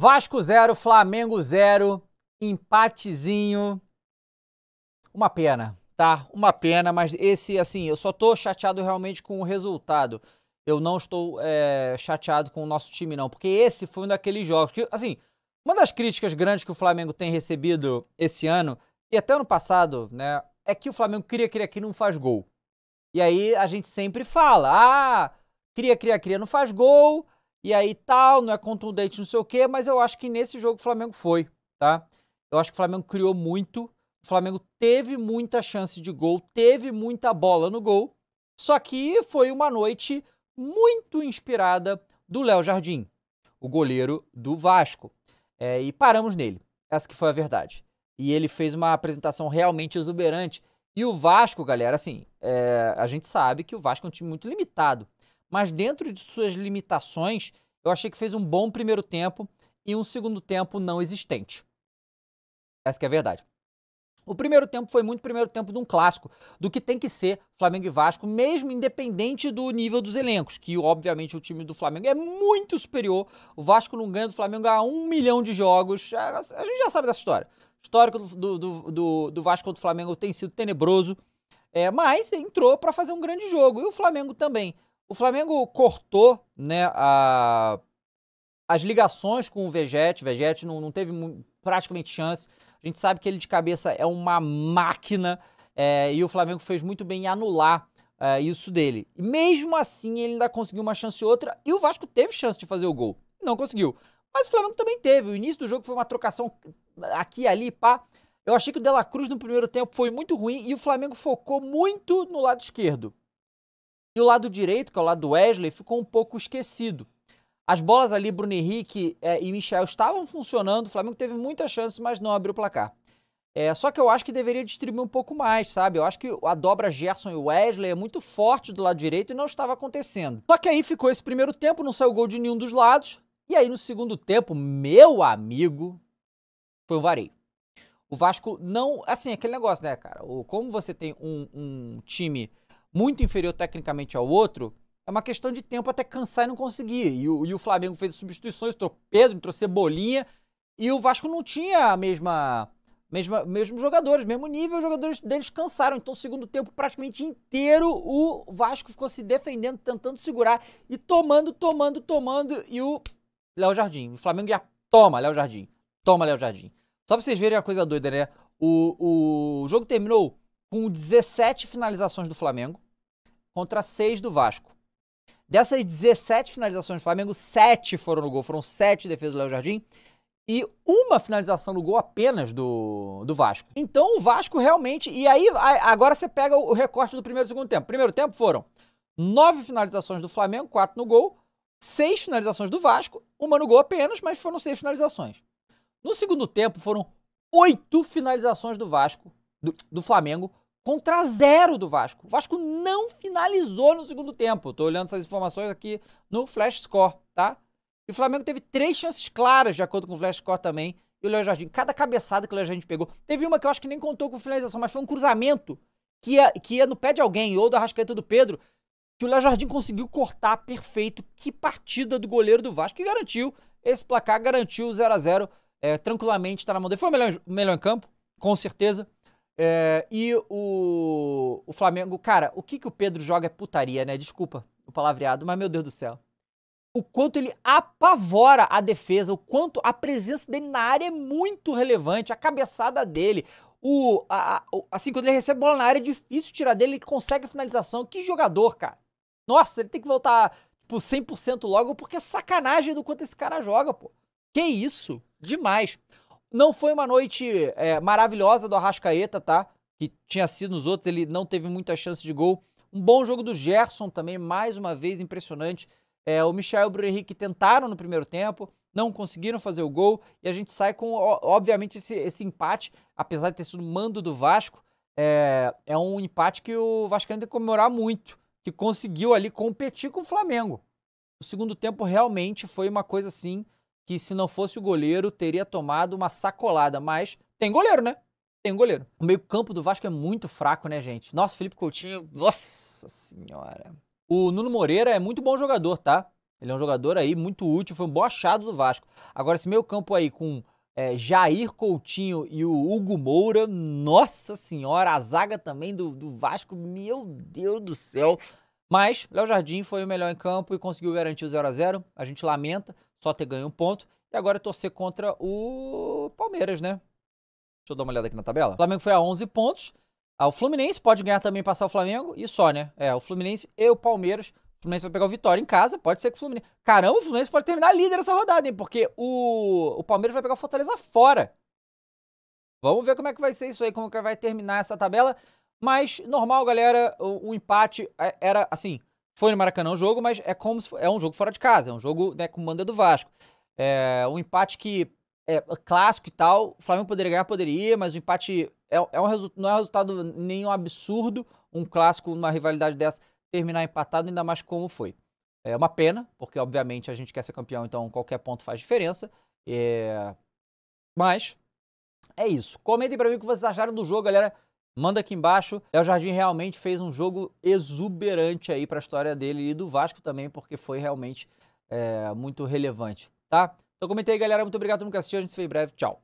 Vasco 0, Flamengo 0, empatezinho. Uma pena, tá? Uma pena, mas esse, assim, eu só tô chateado realmente com o resultado. Eu não estou chateado com o nosso time, não, porque esse foi um daqueles jogos que, assim, uma das críticas grandes que o Flamengo tem recebido esse ano, e até ano passado, né, é que o Flamengo cria e não faz gol. E aí a gente sempre fala, cria, não faz gol, e aí tal, não é contundente, não sei o quê, mas eu acho que nesse jogo o Flamengo foi, tá? Eu acho que o Flamengo criou muito, o Flamengo teve muita chance de gol, teve muita bola no gol, só que foi uma noite muito inspirada do Léo Jardim, o goleiro do Vasco. E paramos nele, essa que foi a verdade. E ele fez uma apresentação realmente exuberante. E o Vasco, galera, assim, a gente sabe que o Vasco é um time muito limitado, mas dentro de suas limitações, eu achei que fez um bom primeiro tempo e um segundo tempo não existente. Essa que é a verdade. O primeiro tempo foi muito primeiro tempo de um clássico, do que tem que ser Flamengo e Vasco, mesmo independente do nível dos elencos, que obviamente o time do Flamengo é muito superior. O Vasco não ganha do Flamengo há 1 milhão de jogos, a gente já sabe dessa história. O histórico do Vasco contra o Flamengo tem sido tenebroso, mas entrou para fazer um grande jogo, e o Flamengo também. O Flamengo cortou, né, as ligações com o Vegetti não teve praticamente chance. A gente sabe que ele de cabeça é uma máquina, e o Flamengo fez muito bem em anular isso dele. E mesmo assim, ele ainda conseguiu uma chance ou outra, e o Vasco teve chance de fazer o gol. Não conseguiu. Mas o Flamengo também teve. O início do jogo foi uma trocação aqui e ali, pá. Eu achei que o De La Cruz no primeiro tempo foi muito ruim, e o Flamengo focou muito no lado esquerdo. E o lado direito, que é o lado do Wesley, ficou um pouco esquecido. As bolas ali, Bruno Henrique e Michel estavam funcionando, o Flamengo teve muitas chances, mas não abriu o placar. Só que eu acho que deveria distribuir um pouco mais, sabe? Eu acho que a dobra Gerson e Wesley é muito forte do lado direito e não estava acontecendo. Só que aí ficou esse primeiro tempo, não saiu gol de nenhum dos lados, e aí no segundo tempo, meu amigo, foi um vareio. O Vasco não... Assim, aquele negócio, né, cara? Como você tem um time muito inferior tecnicamente ao outro, é uma questão de tempo até cansar e não conseguir. E o Flamengo fez substituições, entrou Pedro, entrou Cebolinha, e o Vasco não tinha mesmos jogadores, mesmo nível, os jogadores deles cansaram. Então, o segundo tempo praticamente inteiro, o Vasco ficou se defendendo, tentando segurar e tomando, e o Léo Jardim. O Flamengo já toma, Léo Jardim. Toma, Léo Jardim. Só pra vocês verem a coisa doida, né? O jogo terminou com 17 finalizações do Flamengo contra 6 do Vasco. Dessas 17 finalizações do Flamengo, 7 foram no gol. Foram 7 defesas do Léo Jardim e uma finalização no gol apenas do Vasco. Então o Vasco realmente... E aí, agora você pega o recorte do primeiro e segundo tempo. Primeiro tempo foram 9 finalizações do Flamengo, 4 no gol. 6 finalizações do Vasco, uma no gol apenas, mas foram 6 finalizações. No segundo tempo foram 8 finalizações do Vasco, do Flamengo, contra 0 do Vasco. O Vasco não finalizou no segundo tempo. Tô olhando essas informações aqui no Flash Score, tá? E o Flamengo teve 3 chances claras, de acordo com o Flash Score também. E o Léo Jardim, cada cabeçada que o Léo Jardim pegou. Teve uma que eu acho que nem contou com finalização, mas foi um cruzamento que ia no pé de alguém, ou da Arrascaeta do Pedro, que o Léo Jardim conseguiu cortar perfeito. Que partida do goleiro do Vasco, que garantiu esse placar, garantiu o 0x0. Tranquilamente, tá na mão dele. Foi o melhor em campo, com certeza. E o Flamengo, cara, o que o Pedro joga é putaria, né? Desculpa o palavreado, mas meu Deus do céu. O quanto ele apavora a defesa, o quanto a presença dele na área é muito relevante, a cabeçada dele, assim, quando ele recebe bola na área é difícil tirar dele, ele consegue a finalização. Que jogador, cara. Nossa, ele tem que voltar, tipo, 100% logo, porque é sacanagem do quanto esse cara joga, pô. Que isso, demais. Não foi uma noite maravilhosa do Arrascaeta, tá? Que tinha sido nos outros, ele não teve muita chance de gol. Um bom jogo do Gerson também, mais uma vez, impressionante. O Michel e o Bruno Henrique tentaram no primeiro tempo, não conseguiram fazer o gol. E a gente sai com, obviamente, esse empate, apesar de ter sido mando do Vasco. É um empate que o Vascaíno tem que comemorar muito, que conseguiu ali competir com o Flamengo. O segundo tempo realmente foi uma coisa assim, que se não fosse o goleiro, teria tomado uma sacolada. Mas tem goleiro, né? Tem um goleiro. O meio-campo do Vasco é muito fraco, né, gente? Nossa, Felipe Coutinho, nossa senhora. O Nuno Moreira é muito bom jogador, tá? Ele é um jogador aí muito útil, foi um bom achado do Vasco. Agora, esse meio campo aí com Jair Coutinho e o Hugo Moura, nossa senhora, a zaga também do Vasco, meu Deus do céu. Mas Léo Jardim foi o melhor em campo e conseguiu garantir o 0-0. A gente lamenta só ter ganho um ponto. E agora é torcer contra o Palmeiras, né? Deixa eu dar uma olhada aqui na tabela. O Flamengo foi a 11 pontos. O Fluminense pode ganhar também, passar o Flamengo e só, né? O Fluminense e o Palmeiras. O Fluminense vai pegar o Vitória em casa, pode ser que o Fluminense... Caramba, o Fluminense pode terminar líder essa rodada, hein? Porque o Palmeiras vai pegar o Fortaleza fora. Vamos ver como é que vai ser isso aí, como que vai terminar essa tabela. Mas, normal, galera, o empate era, assim, foi no Maracanã o jogo, mas é como se é um jogo fora de casa, é um jogo, né, com manda do Vasco. É um empate que é clássico e tal, o Flamengo poderia ganhar, poderia, mas o empate não é um resultado nenhum absurdo, um clássico, uma rivalidade dessa, terminar empatado, ainda mais como foi. É uma pena, porque obviamente a gente quer ser campeão, então qualquer ponto faz diferença. Mas é isso. Comentem pra mim o que vocês acharam do jogo, galera. Manda aqui embaixo. Léo Jardim realmente fez um jogo exuberante aí pra história dele e do Vasco também, porque foi realmente muito relevante, tá? Então comenta aí, galera. Muito obrigado por todo mundo que assistiu. A gente se vê em breve. Tchau.